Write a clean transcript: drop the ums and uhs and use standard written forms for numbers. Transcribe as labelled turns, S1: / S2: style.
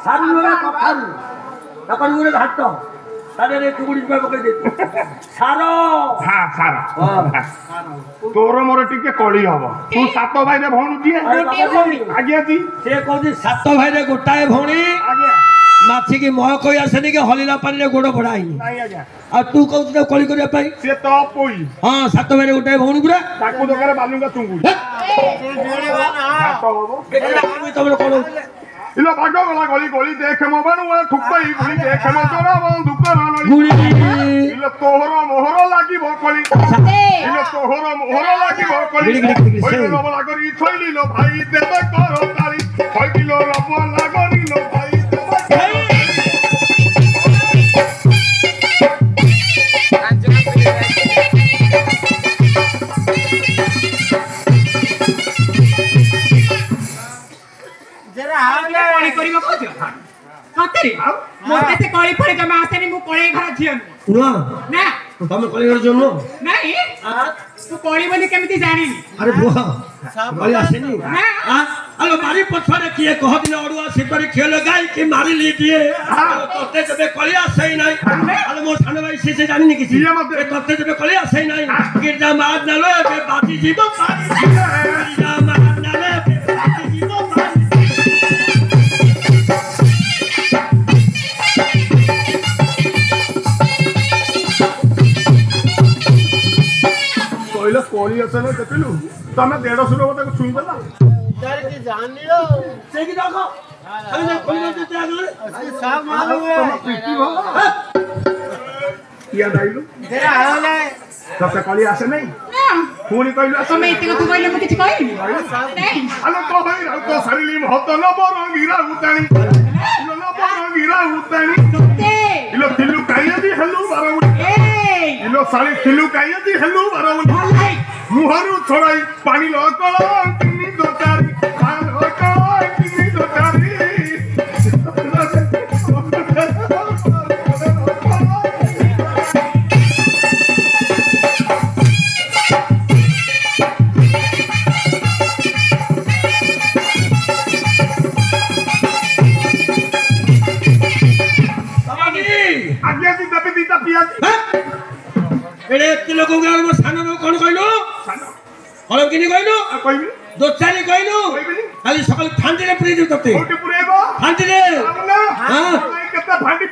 S1: कखारू रे कखारू तकन गुरे घाट तारे रे कुकुड़ी पे पकड़ दे सारो
S2: हां सारा तोर मोर टिके कळी हबो तू सात भाई रे भौणी दिए आज्ञा दी
S1: से कहती सात भाई रे गोटाए भौणी
S2: आज्ञा
S1: माछी की मह कोई आसेनी के हलिला पानी रे गोड़ बढ़ाई
S2: नहीं आज्ञा
S1: आ तू कहत तो कळी करिया पाई
S2: से तो पोई
S1: हां सात भाई रे गोटाए भौणी पुरा
S2: ताकू दोकारे बालुंगा चुंगुड़ी हाथ हबो
S1: तमरे कोन
S2: इलो भागो गला गली गली देखे मो बानु ठुकई गुली देखे मो तोरा बंदूक नली
S1: गुड़ी
S2: इलो तोहरो मोहरो लागि भकली इलो तोहरो मोहरो लागि भकली ओइ नो लागरी थइली लो भाई देबे करो ताली कइलो रबो लागरी लो भाई देबे
S3: जरा हाले कोणी करिबो कहजो सतरी मोते से कळी फळे जमा आसेनी मु कळे घर झियन
S1: नुआ
S3: ना
S1: तमे कळी घर जनो
S3: नाही तू कळी बोली केमिति जानिनी
S1: अरे बुआ कळी आसेनी हां आलो मारी पछरे किए कह दिन अडुआ सिपरी खेल गाई कि मारी ली दिए तोते जबे कळी आसे नाही आलो मोर सानो भाई से जानिनी किसी तोते जबे कळी आसे नाही गिरजा मार नालो बे बाती जीवो पारी गिरजा मार नालो बे बाती जीवो पारी
S2: कोइला कोली असले देखलु तमे 150 रुपया को छुई देला
S4: यार की जान लियो
S1: से की देखो अरे ना कोई ना देते आगे
S4: असली साफ मालूम है
S2: पीटी भला किया दाइलु
S4: जरा हाले
S2: तते कोली आसे नहीं पुनी कइलो आसे
S3: तमे इते को कहले मु किछ कहली नाही
S2: आलो तो भाई तो सरिली महत न बरंगीरा उतानी इलो न बरंगीरा उतानी
S3: तोते
S2: इलो तिलु कायदी हलु बारंगी
S3: ए
S2: इलो साली तिलु कायदी हलु बारंगी
S3: भलाई
S2: मुहरु छोड़ाई पानी लकल किनी दोतारी पान लकल किनी दोतारी आज्ञा दी दबी दीता पियाजी
S1: एरे एते लोक गार मो सानो नो कोन कहलो हलम किनी कहलो
S2: कहबी
S1: दोचारी कहलो खाली सकाल फांदी रे पुरी दे तते
S2: ओटी पुरेबो
S1: फांदी रे
S2: हां केते फांदी